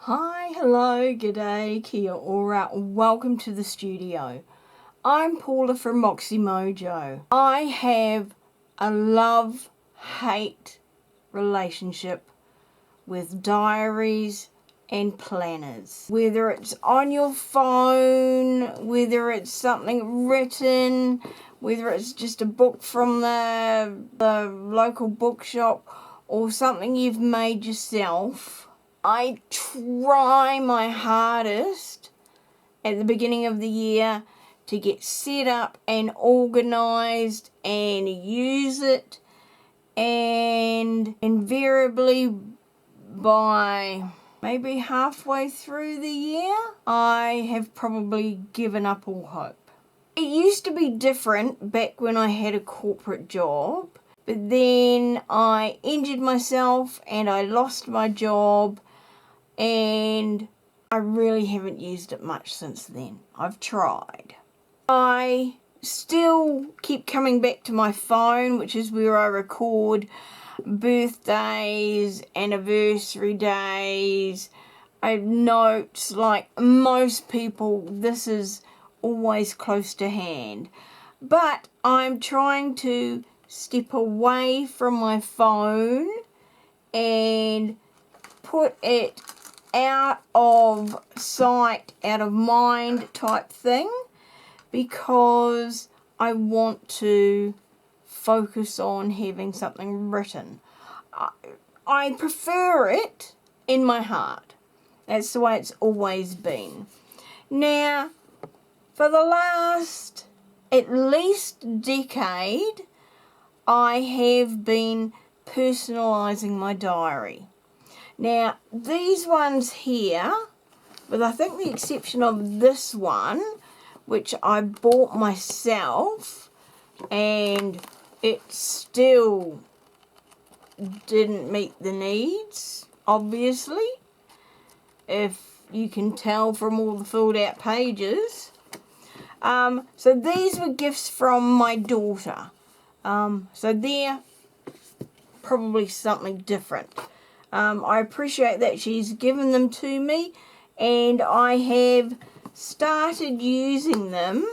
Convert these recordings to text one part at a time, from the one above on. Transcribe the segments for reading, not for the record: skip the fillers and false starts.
Hi, hello, g'day, kia ora, welcome to the studio. I'm Paula from MoxyMojo. I have a love-hate relationship with diaries and planners. Whether it's on your phone, whether it's something written, whether it's just a book from the local bookshop or something you've made yourself, I try my hardest at the beginning of the year to get set up and organised and use it, and invariably by maybe halfway through the year I have probably given up all hope. It used to be different back when I had a corporate job, but then I injured myself and I lost my job, and I really haven't used it much since then. I've tried. I still keep coming back to my phone, which is where I record birthdays, anniversary days, notes. Like most people, this is always close to hand. But I'm trying to step away from my phone and put it out of sight, out of mind type thing, because I want to focus on having something written. I prefer it in my heart. That's the way it's always been. Now, for the last at least decade, I have been personalising my diary. Now, these ones here, with I think the exception of this one, which I bought myself, and it still didn't meet the needs, obviously, if you can tell from all the filled out pages. So these were gifts from my daughter. So they're probably something different. I appreciate that she's given them to me, and I have started using them,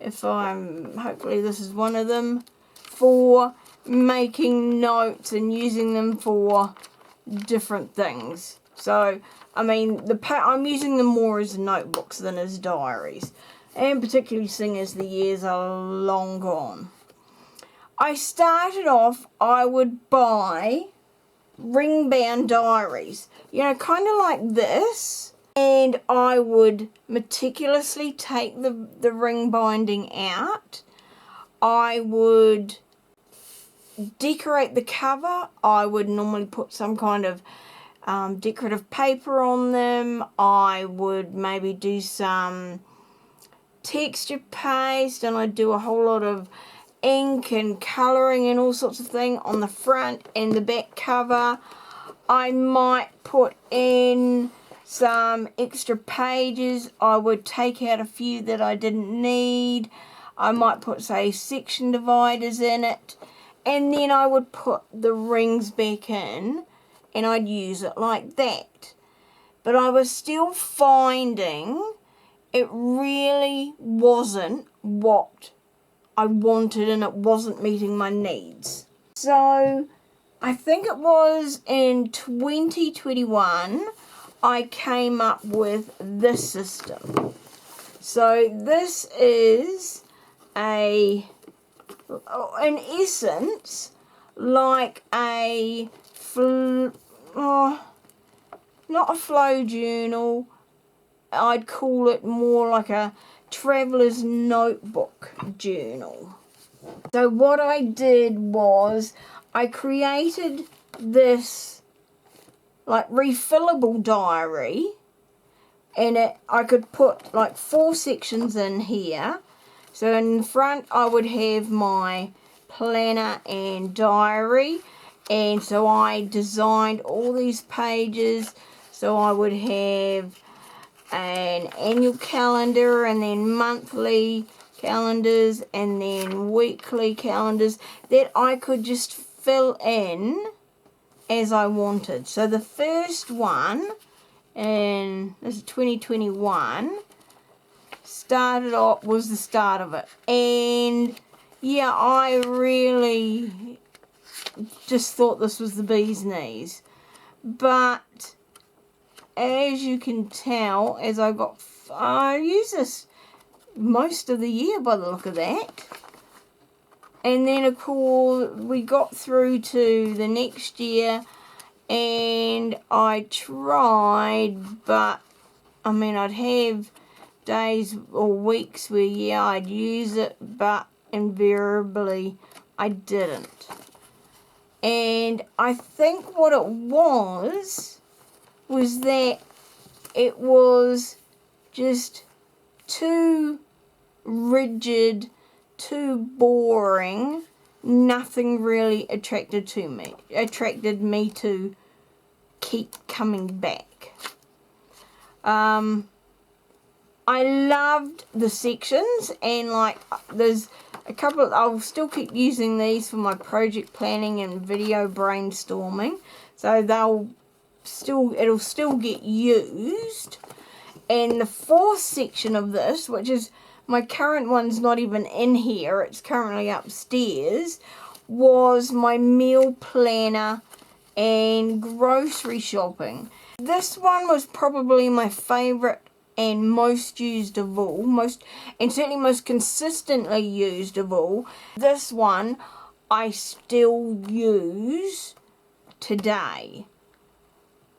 hopefully this is one of them, for making notes and using them for different things. So, I mean, I'm using them more as notebooks than as diaries, and particularly seeing as the years are long gone. I started off, I would buy ring-bound diaries, kind of like this, and I would meticulously take the ring binding out. I would decorate the cover. I would normally put some kind of decorative paper on them. I would maybe do some texture paste, and I'd do a whole lot of ink and colouring and all sorts of things on the front and the back cover. I might put in some extra pages. I would take out a few that I didn't need. I might put, say, section dividers in it, and then I would put the rings back in and I'd use it like that. But I was still finding it really wasn't what I wanted, and it wasn't meeting my needs. So I think it was in 2021 I came up with this system. So this is in essence, like a not a flow journal. I'd call it more like a traveler's notebook journal. So what I did was I created this like refillable diary, and I could put like 4 sections in here. So in front I would have my planner and diary, and so I designed all these pages. So I would have an annual calendar, and then monthly calendars, and then weekly calendars that I could just fill in as I wanted. So the first one and this is 2021. Started off, was the start of it, and yeah, I really just thought this was the bee's knees. But as you can tell, as I use this most of the year by the look of that. And then of course we got through to the next year, and I tried, but I mean, I'd have days or weeks where, yeah, I'd use it, but invariably I didn't. And I think what it was that it was just too rigid, too boring. Nothing really attracted me to keep coming back. I loved the sections, and like there's a couple, I'll still keep using these for my project planning and video brainstorming, so it'll still get used. And the fourth section of this, which is my current one's not even in here, it's currently upstairs, was my meal planner and grocery shopping. This one was probably my favourite and most used of all, and certainly most consistently used of all. This one I still use today.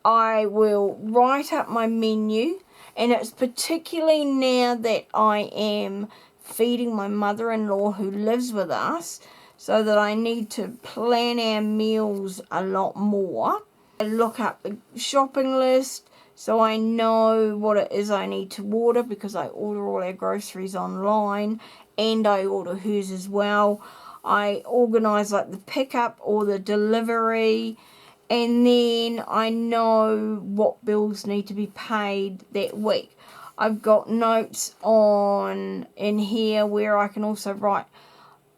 I will write up my menu, and it's particularly now that I am feeding my mother-in-law who lives with us, so that I need to plan our meals a lot more. I look up the shopping list so I know what it is I need to order, because I order all our groceries online and I order hers as well. I organise like the pickup or the delivery, and then I know what bills need to be paid that week. I've got notes in here where I can also write.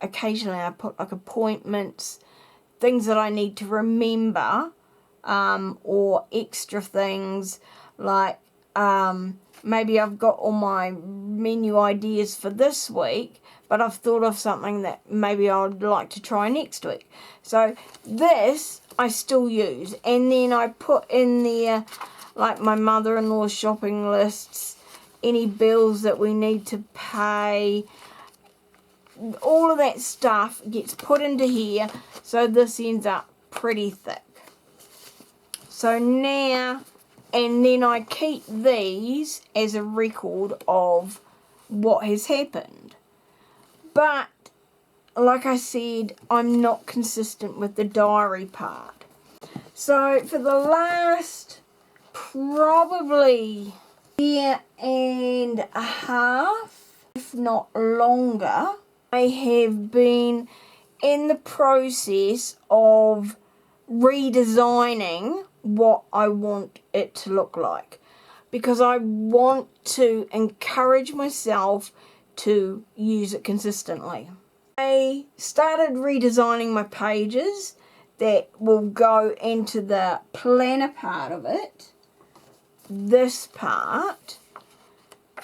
Occasionally I put like appointments, things that I need to remember, or extra things like maybe I've got all my menu ideas for this week, but I've thought of something that maybe I'd like to try next week. So this I still use, and then I put in there like my mother-in-law's shopping lists, any bills that we need to pay. All of that stuff gets put into here, so this ends up pretty thick. So now, and then I keep these as a record of what has happened. But, like I said, I'm not consistent with the diary part. So, for the last probably year and a half, if not longer, I have been in the process of redesigning what I want it to look like, because I want to encourage myself to use it consistently. I started redesigning my pages that will go into the planner part of it, this part,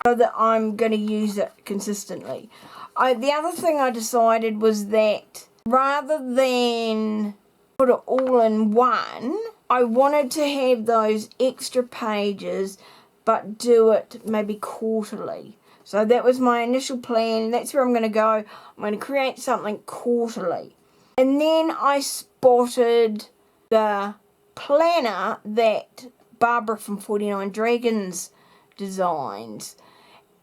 so that I'm going to use it consistently. The other thing I decided was that rather than put it all in one, I wanted to have those extra pages but do it maybe quarterly. So that was my initial plan. That's where I'm going to go. I'm going to create something quarterly. And then I spotted the planner that Barbara from 49 Dragons designs.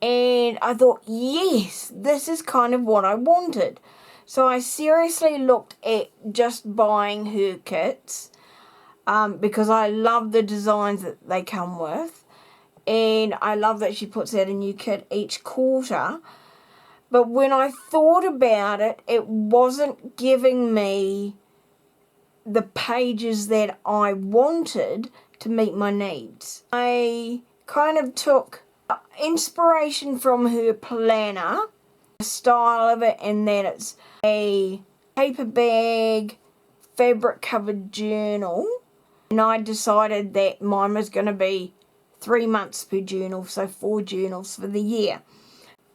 And I thought, yes, this is kind of what I wanted. So I seriously looked at just buying her kits, because I love the designs that they come with. And I love that she puts out a new kit each quarter. But when I thought about it, it wasn't giving me the pages that I wanted to meet my needs. I kind of took inspiration from her planner, the style of it, and that it's a paper bag, fabric covered journal, and I decided that mine was going to be 3 months per journal, so 4 journals for the year.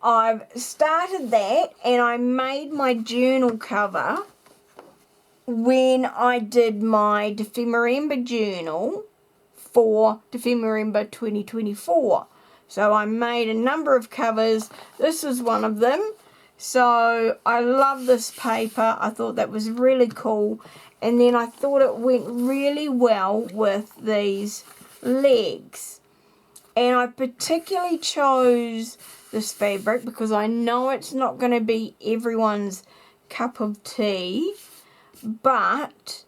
I've started that, and I made my journal cover when I did my Ephemera journal for Ephemera 2024. So I made a number of covers. This is one of them. So I love this paper. I thought that was really cool. And then I thought it went really well with these legs. And I particularly chose this fabric because I know it's not going to be everyone's cup of tea. But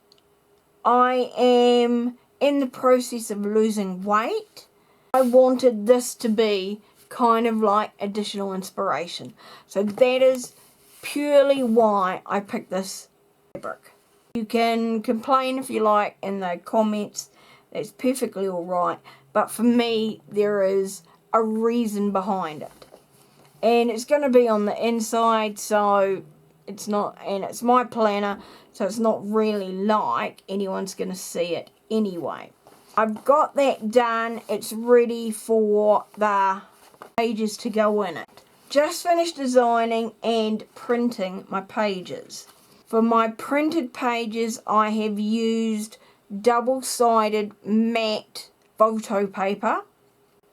I am in the process of losing weight. I wanted this to be kind of like additional inspiration. So that is purely why I picked this fabric. You can complain if you like in the comments. That's perfectly alright. But for me, there is a reason behind it. And it's going to be on the inside, so it's not, and it's my planner, so it's not really like anyone's going to see it anyway. I've got that done. It's ready for the pages to go in it. Just finished designing and printing my pages. For my printed pages, I have used double-sided matte photo paper.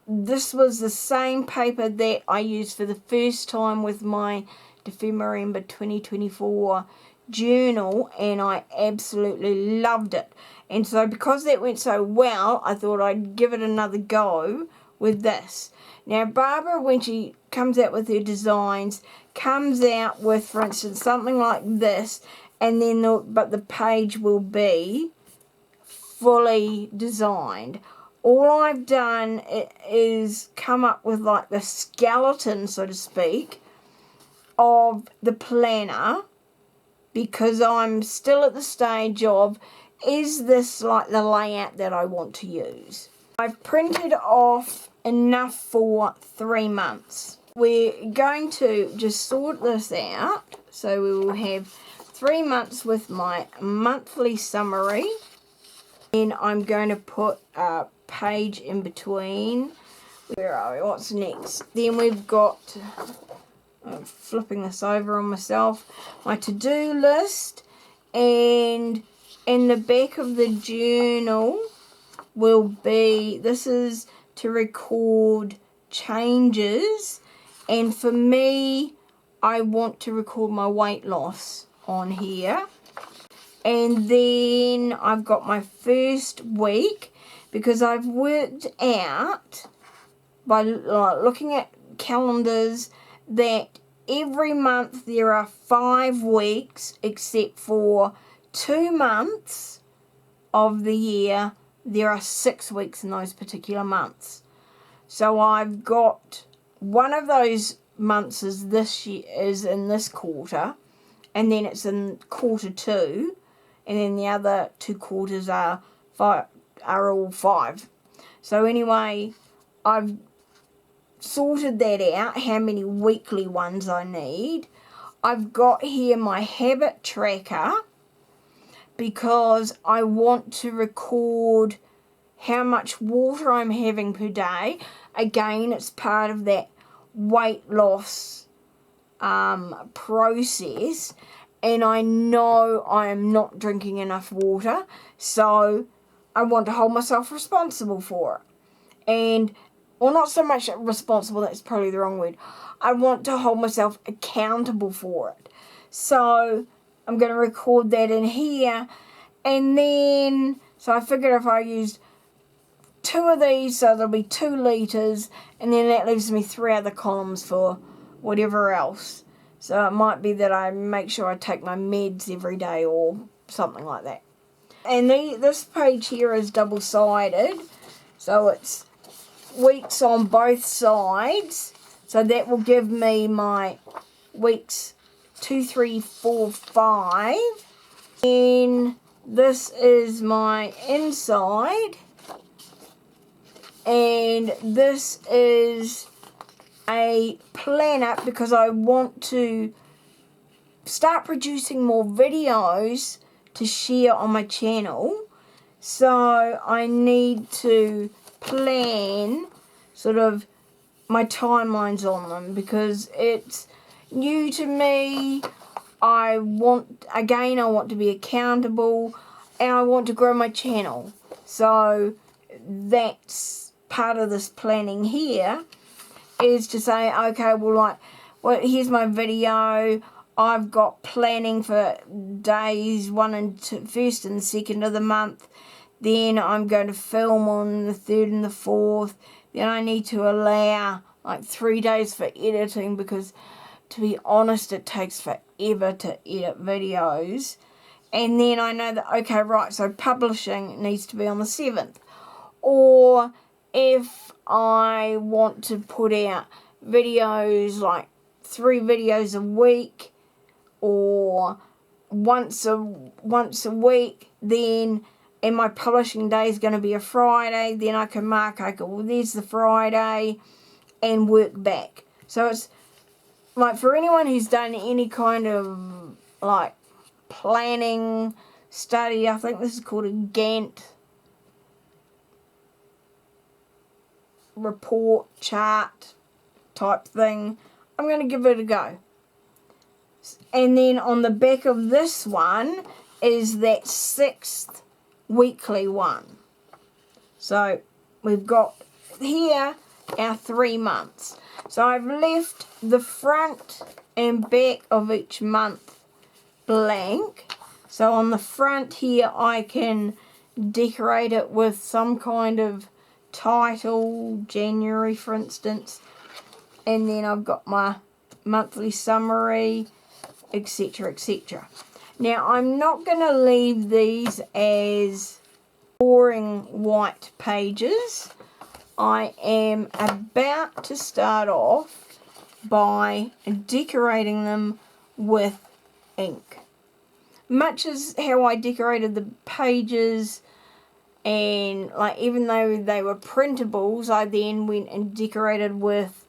This was the same paper that I used for the first time with my Ephemera 2024 journal, and I absolutely loved it. And so because that went so well, I thought I'd give it another go with this. Now Barbara, when she comes out with her designs, comes out with, for instance, something like this, and then but the page will be fully designed. All I've done is come up with like the skeleton, so to speak, of the planner, because I'm still at the stage of, is this like the layout that I want to use? I've printed off enough for 3 months. We're going to just sort this out. So we will have 3 months with my monthly summary. And I'm going to put a page in between. Where are we? What's next? Then we've got, I'm flipping this over on myself, my to-do list, and in the back of the journal will be, this is to record changes, and for me, I want to record my weight loss on here. And then I've got my first week, because I've worked out by looking at calendars that every month there are 5 weeks, except for 2 months of the year there are 6 weeks in those particular months. So I've got one of those months is this year, is in this quarter, and then it's in quarter 2, and then the other 2 quarters are all 5. So anyway, I've sorted that out, how many weekly ones I need. I've got here my habit tracker, because I want to record how much water I'm having per day. Again, it's part of that weight loss process, and I know I am not drinking enough water, so I want to hold myself responsible for it. And, well, not so much responsible, that's probably the wrong word. I want to hold myself accountable for it. So I'm going to record that in here, and then, so I figured if I used 2 of these, so there'll be 2 litres, and then that leaves me 3 other columns for whatever else. So it might be that I make sure I take my meds every day or something like that. And this page here is double-sided, so it's weeks on both sides. So that will give me my weeks 2, 3, 4, 5. And this is my inside. And this is a planner, because I want to start producing more videos to share on my channel. So I need to plan sort of my timelines on them because it's new to me. I want to be accountable and I want to grow my channel. So that's part of this planning here, is to say, okay, well, here's my video. I've got planning for days 1 and 2, 1st and 2nd of the month. Then I'm going to film on the 3rd and the 4th. Then I need to allow like 3 days for editing because, to be honest, it takes forever to edit videos. And then I know that, okay, right, so publishing needs to be on the 7th. Or if I want to put out videos, like 3 videos a week, or once a week, then, and my publishing day is going to be a Friday, then I can mark, okay, well, there's the Friday, and work back. So it's like, for anyone who's done any kind of like planning study, I think this is called a Gantt report chart type thing, I'm going to give it a go. And then on the back of this one is that 6th weekly one. So we've got here our 3 months. So I've left the front and back of each month blank. So on the front here I can decorate it with some kind of title, January for instance, and then I've got my monthly summary, etc, etc. Now I'm not going to leave these as boring white pages. I am about to start off by decorating them with ink. Much as how I decorated the pages, and like even though they were printables, I then went and decorated with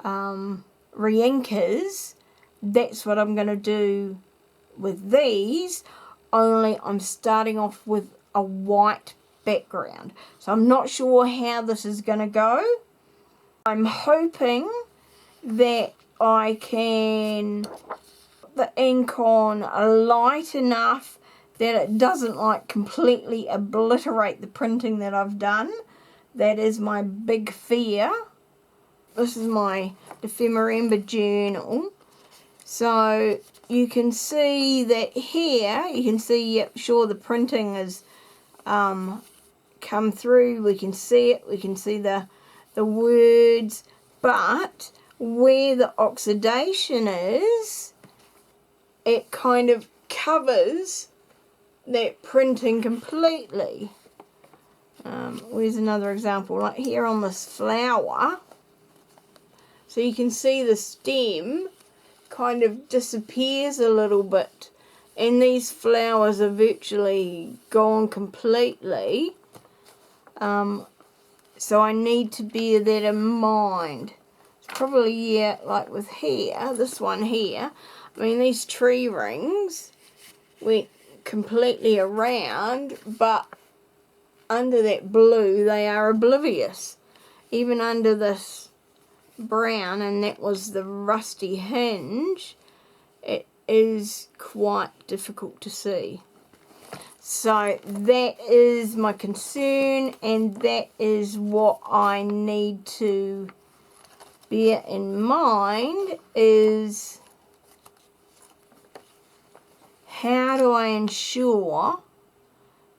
re-inkers. That's what I'm going to do with these, only I'm starting off with a white background. So I'm not sure how this is going to go. I'm hoping that I can put the ink on light enough that it doesn't like completely obliterate the printing that I've done. That is my big fear. This is my Ephemera journal. So you can see that here, you can see, yep, sure, the printing has come through. We can see it. We can see the words. But where the oxidation is, it kind of covers that printing completely. Where's another example? Like here on this flower. So you can see the stem kind of disappears a little bit, and these flowers are virtually gone completely. So I need to bear that in mind. It's probably, yeah, like with here, this one here, I mean these tree rings went completely around, but under that blue they are oblivious. Even under this brown, and that was the rusty hinge, it is quite difficult to see. So that is my concern, and that is what I need to bear in mind, is how do I ensure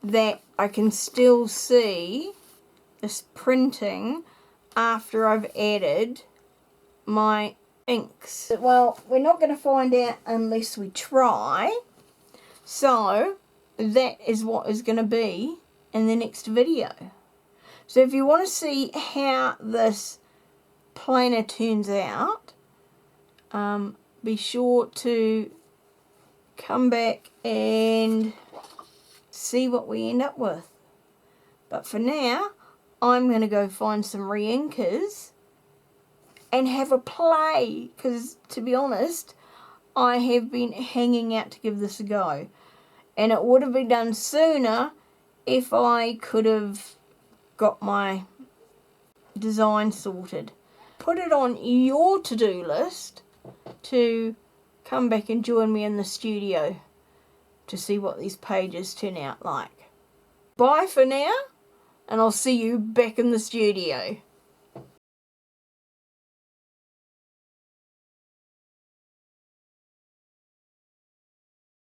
that I can still see this printing after I've added my inks. Well, we're not going to find out unless we try. So that is what is going to be in the next video. So if you want to see how this planner turns out, be sure to come back and see what we end up with. But for now, I'm going to go find some re-inkers and have a play, because to be honest, I have been hanging out to give this a go, and it would have been done sooner if I could have got my design sorted. Put it on your to-do list to come back and join me in the studio to see what these pages turn out like. Bye for now, and I'll see you back in the studio.